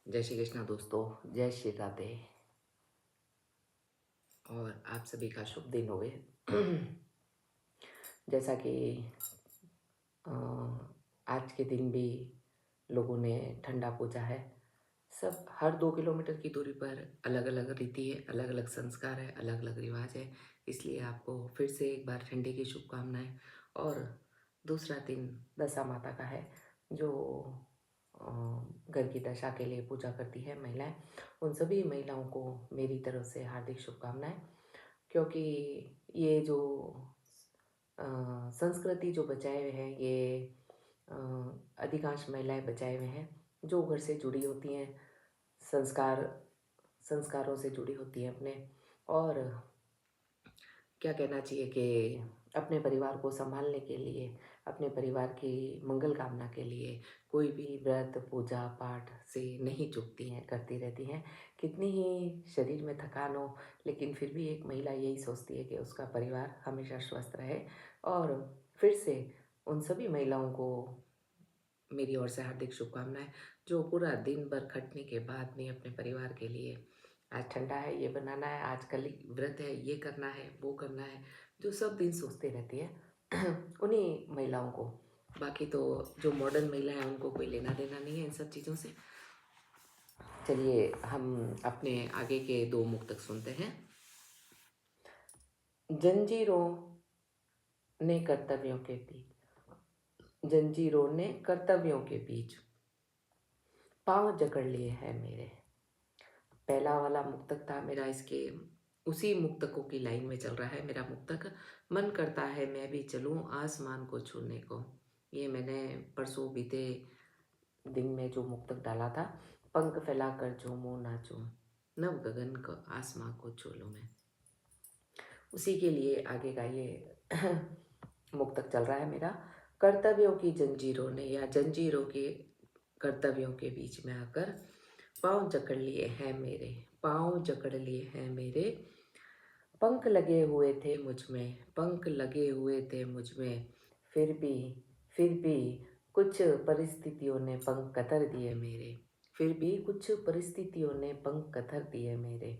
जय श्री कृष्णा दोस्तों, जय श्री राधे। और आप सभी का शुभ दिन होवे। जैसा कि अ, आज के दिन भी लोगों ने ठंडा पूजा है। सब हर 2 किलोमीटर की दूरी पर अलग अलग रीति है, अलग अलग संस्कार है, अलग अलग रिवाज है। इसलिए आपको फिर से एक बार ठंडे की शुभकामनाएं। और दूसरा दिन दशा माता का है, जो अ, घर की दशा के लिए पूजा करती है महिलाएं। उन सभी महिलाओं को मेरी तरफ से हार्दिक शुभकामनाएं, क्योंकि ये जो संस्कृति जो बचाए हुए हैं, ये अ, अधिकांश महिलाएं बचाए हुए हैं, जो घर से जुड़ी होती हैं, संस्कारों से जुड़ी होती हैं अपने। और क्या कहना चाहिए कि अपने परिवार को संभालने के लिए, अपने परिवार की मंगल कामना के लिए कोई भी व्रत पूजा पाठ से नहीं चूकती हैं, करती रहती हैं। कितनी ही शरीर में थकान हो, लेकिन फिर भी एक महिला यही सोचती है कि उसका परिवार हमेशा स्वस्थ रहे। और फिर से उन सभी महिलाओं को मेरी ओर से हार्दिक शुभकामनाएं, जो पूरा दिन भर खटने के बाद भी अपने परिवार के लिए, आज ठंडा है ये बनाना है, आज कल व्रत है ये करना है वो करना है, जो सब दिन सोचते रहती है, उन्हीं महिलाओं को। बाकी तो जो मॉडर्न महिलाएं हैं उनको कोई लेना देना नहीं है इन सब चीज़ों से। चलिए हम अपने आगे के दो मुक्तक सुनते हैं। जंजीरों ने कर्तव्यों के बीच, जंजीरों ने कर्तव्यों के बीच पांव जकड़ लिए हैं मेरे। पहला वाला मुक्तक था मेरा, इसके उसी मुक्तकों की लाइन में चल रहा है मेरा मुक्तक। मन करता है मैं भी चलूं आसमान को छूने को। ये मैंने परसों बीते दिन में जो मुक्तक डाला था, पंख फैलाकर झूमूं नाचूं, नव गगन को आसमां को छू लूं मैं, उसी के लिए आगे का ये मुक्तक चल रहा है मेरा। कर्तव्यों की जंजीरों ने, या जंजीरों के कर्तव्यों के बीच में आकर पाँव जकड़ लिए हैं मेरे, पाँव जकड़ लिए हैं मेरे। पंख लगे हुए थे मुझ में, पंख लगे हुए थे मुझ में, फिर भी कुछ परिस्थितियों ने पंख कतर दिए मेरे, फिर भी कुछ परिस्थितियों ने पंख कतर दिए मेरे।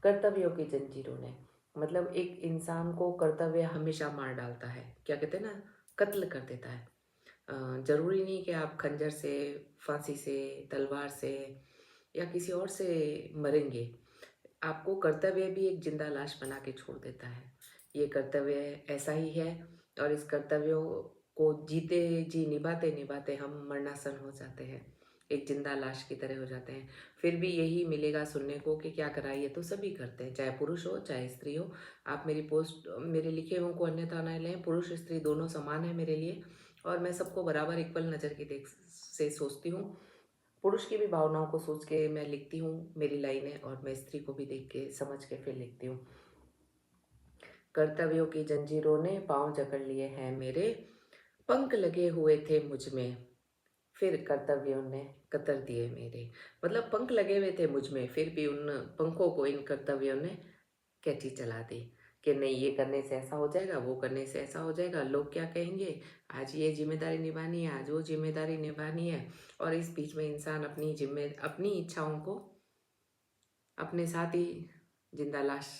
कर्तव्यों की जंजीरों ने, मतलब एक इंसान को कर्तव्य हमेशा मार डालता है, क्या कहते हैं ना, कत्ल कर देता है। जरूरी नहीं कि आप खंजर से, फांसी से, तलवार से या किसी और से मरेंगे। आपको कर्तव्य भी एक जिंदा लाश बना के छोड़ देता है। ये कर्तव्य ऐसा ही है, और इस कर्तव्यों को जीते जी निभाते निभाते हम मरणासन हो जाते हैं, एक जिंदा लाश की तरह हो जाते हैं। फिर भी यही मिलेगा सुनने को कि क्या करा, ये तो सभी करते हैं, चाहे पुरुष हो चाहे स्त्री हो। आप मेरी पोस्ट, मेरे लिखे हुए को अन्यथा न लें, पुरुष स्त्री दोनों समान है मेरे लिए, और मैं सबको बराबर इक्वल नज़र की देख से सोचती हूँ। पुरुष की भी भावनाओं को सोच के मैं लिखती हूँ मेरी लाइनें, और मैं स्त्री को भी देख के समझ के फिर लिखती हूँ। कर्तव्यों की जंजीरों ने पांव जकड़ लिए हैं मेरे, पंख लगे हुए थे मुझ में, फिर कर्तव्यों ने कतर दिए मेरे। मतलब पंख लगे हुए थे मुझ में, फिर भी उन पंखों को इन कर्तव्यों ने कैची चला दी कि नहीं, ये करने से ऐसा हो जाएगा, वो करने से ऐसा हो जाएगा, लोग क्या कहेंगे, आज ये जिम्मेदारी निभानी है, आज वो जिम्मेदारी निभानी है। और इस बीच में इंसान अपनी इच्छाओं को अपने साथ ही जिंदा लाश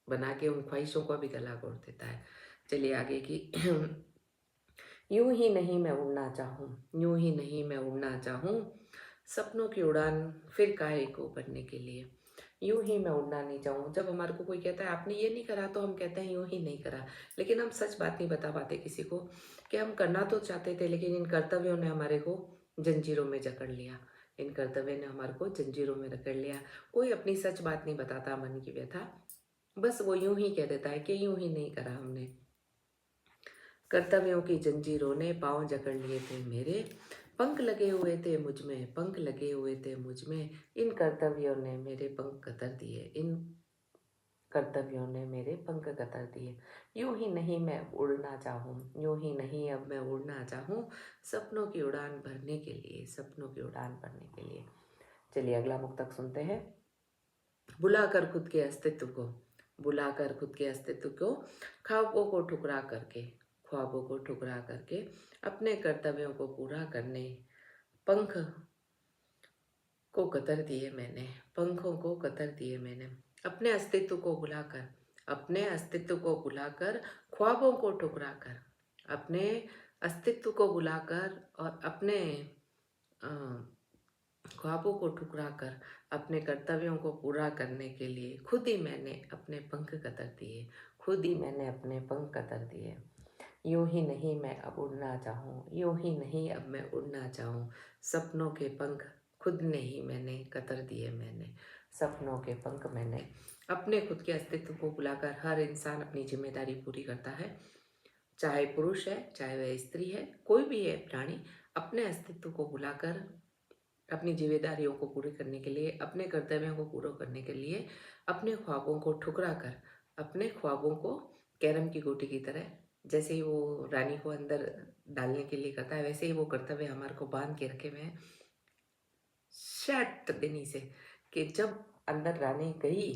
बना के उन ख्वाहिशों को भी गला घोट देता है। चलिए आगे की। यूं ही नहीं मैं उड़ना चाहूँ, यूं ही नहीं मैं उड़ना चाहूँ, सपनों की उड़ान फिर काहे को भरने के लिए। यूं ही मैं उड़ना नहीं चाहूँ। जब हमारे को कोई कहता है आपने ये नहीं करा, तो हम कहते हैं यूं ही नहीं करा, लेकिन हम सच बात नहीं बता पाते किसी को कि हम करना तो चाहते थे, लेकिन इन कर्तव्यों ने हमारे को जंजीरों में जकड़ लिया, इन कर्तव्य ने हमारे को जंजीरों में रगड़ लिया। कोई अपनी सच बात नहीं बताता, मन की व्यथा, बस वो यूं ही कह देता है कि यूं ही नहीं करा हमने। कर्तव्यों की जंजीरों ने पांव जकड़ लिए थे मेरे, पंख लगे हुए थे मुझ में, पंख लगे हुए थे मुझ में, इन कर्तव्यों ने मेरे पंख कतर दिए, इन कर्तव्यों ने मेरे पंख कतर दिए। यूं ही नहीं मैं उड़ना चाहूँ, यूं ही नहीं अब मैं उड़ना चाहूँ, सपनों की उड़ान भरने के लिए, सपनों की उड़ान भरने के लिए। चलिए अगला मुक्तक सुनते हैं। बुलाकर खुद के अस्तित्व को, बुलाकर खुद के अस्तित्व को, ख्वाबों को ठुकरा करके, ख्वाबों को ठुकरा करके, अपने कर्तव्यों को पूरा करने, पंख को कतर दिए मैंने, पंखों को कतर दिए मैंने, अपने अस्तित्व को भुलाकर, अपने अस्तित्व को भुलाकर, ख्वाबों को ठुकराकर, अपने अस्तित्व को भुलाकर और अपने अ, ख्वाबों को ठुकराकर अपने कर्तव्यों को पूरा करने के लिए खुद ही मैंने अपने पंख कतर दिए, खुद ही मैंने अपने पंख कतर दिए। यूं ही नहीं मैं अब उड़ना चाहूँ, यूं ही नहीं अब मैं उड़ना चाहूँ, सपनों के पंख खुद ने ही मैंने कतर दिए मैंने, सपनों के पंख मैंने। अपने खुद के अस्तित्व को बुलाकर हर इंसान अपनी जिम्मेदारी पूरी करता है, चाहे पुरुष है, चाहे वह स्त्री है, कोई भी है प्राणी, अपने अस्तित्व को बुलाकर अपनी जिम्मेदारियों को पूरी करने के लिए, अपने कर्तव्यों को पूरा करने के लिए, अपने ख्वाबों को ठुकरा कर, अपने ख्वाबों को कैरम की गोटी की तरह, जैसे ही वो रानी को अंदर डालने के लिए करता है, वैसे ही वो कर्तव्य हमारे को बांध के रखे हुए हैं शट देनी से, कि जब अंदर रानी गई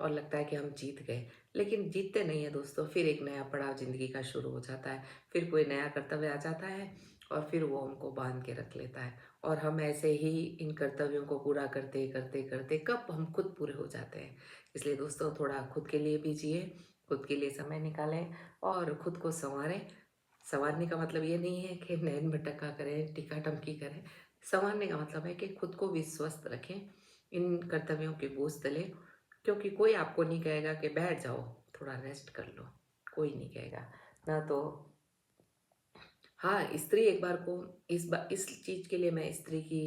और लगता है कि हम जीत गए, लेकिन जीतते नहीं है दोस्तों। फिर एक नया पड़ाव जिंदगी का शुरू हो जाता है, फिर कोई नया कर्तव्य आ जाता है और फिर वो हमको बांध के रख लेता है, और हम ऐसे ही इन कर्तव्यों को पूरा करते करते करते कब हम खुद पूरे हो जाते हैं। इसलिए दोस्तों थोड़ा खुद के लिए भी जिए, खुद के लिए समय निकालें और खुद को संवारें। संवारने का मतलब ये नहीं है कि नैन भटका करें, टीका टमकी करें। संवारने का मतलब है कि खुद को भी स्वस्थ रखें इन कर्तव्यों के बोझ तले, क्योंकि कोई आपको नहीं कहेगा कि बैठ जाओ थोड़ा रेस्ट कर लो, कोई नहीं कहेगा ना। तो हाँ, स्त्री एक बार को इस चीज़ के लिए मैं स्त्री की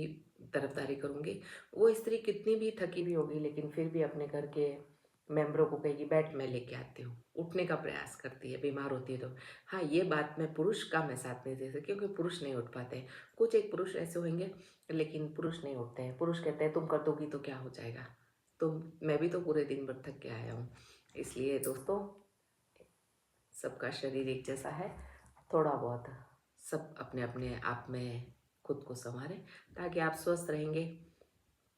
तरफदारी करूँगी। वो स्त्री कितनी भी थकी भी होगी लेकिन फिर भी अपने घर के मेंबरों को कहेगी बैठ मैं लेके आती हूँ, उठने का प्रयास करती है, बीमार होती है तो। हाँ, ये बात मैं पुरुष का मैं साथ नहीं दे सकती, क्योंकि पुरुष नहीं उठ पाते हैं। कुछ एक पुरुष ऐसे होंगे लेकिन पुरुष नहीं उठते हैं। पुरुष कहते हैं तुम कर दोगी तो क्या हो जाएगा, मैं भी तो पूरे दिन भर थक के आया हूँ। इसलिए दोस्तों सबका शरीर एक जैसा है, थोड़ा बहुत सब अपने अपने आप में खुद को संवारें, ताकि आप स्वस्थ रहेंगे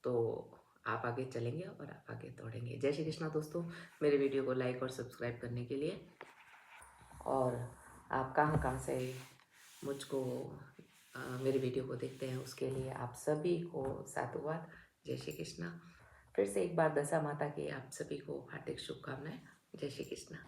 तो आप आगे चलेंगे और आप आगे दौड़ेंगे। जय श्री कृष्णा दोस्तों। मेरे वीडियो को लाइक और सब्सक्राइब करने के लिए, और आप कहाँ कहाँ से मुझको मेरे वीडियो को देखते हैं उसके लिए आप सभी को साधुवाद। जय श्री कृष्णा। फिर से एक बार दशा माता की आप सभी को हार्दिक शुभकामनाएं। जय श्री कृष्णा।